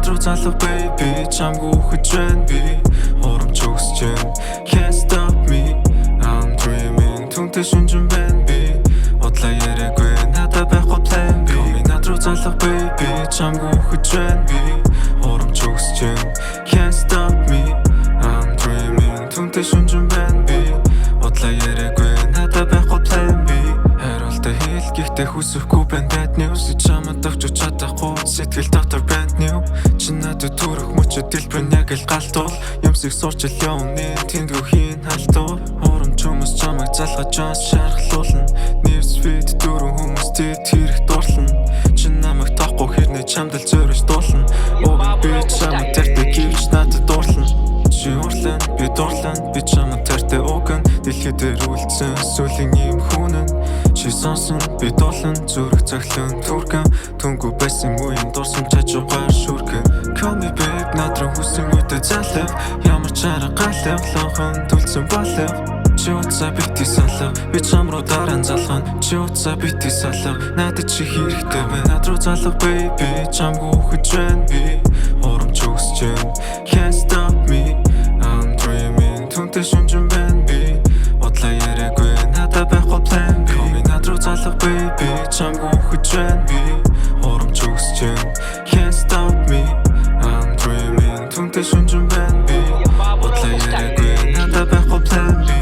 руу залах baby чамгүй үхэж байна би Хурамч өгсөж байна Can't stop me I'm dreaming Түнтэй шүнжин байна би Удлаа яриаггүй надад байхгүй plan B Над руу залах baby чамгүй үхэж байна би Хурамч өгсөж байна Can't stop me I'm dreaming Түнтэй шүнжин байна би Удлаа яриаггүй надад байхгүй plan B Хариултаа хэл гэхдээ хүсэхгүй байна bad news Чамд авч чадахгүй сэтгэл дотор brand new Чи надад төрөх мөчөд дэлбэр яг л галтуул Юмсыг сурч л явна тэндгүү хийн халтуул Хурамч хүмүүс чамайг залгаж жаас шархлуулна Newsfeed дөрөв хүмүүс тэд хэрэг дуурлана Чи намайг тоохгүй хэрнээ чамд л зөрөж дуулна Уг би чамд тартай гэвч надад дуурлана Чи урлан би дуурлан би чамд тартай уган Дэлхий дээр үлдсэн сүлийн юм хүнэн Чи сонсон би дуулан зүрх цаглан түргэн Түнгүй байсан үеийн дурсам чажуугаар шүргэн Call me babe надруу хүсэн үедээ залах Ямар ч арга галах лонхон түлцэн балах Чи утсаа бити салах би чам руу дараа залхан Чи утсаа бити салах надад чи хэрэгтэй байна Над руу залах baby чамгүй үхэж байна би Хурамч өгсөж байна Can't stop me I'm dreaming Түнтэй шүнжин байна би Удлаа яриаггүй надад байхгүй plan B Над руу залах baby чамгүй үхэж байна би Хурамч өгсөж байна Can't stop me I'm dreaming Түнтэй шүнжин байна би Удлаа яриаггүй надад байхгүй plan B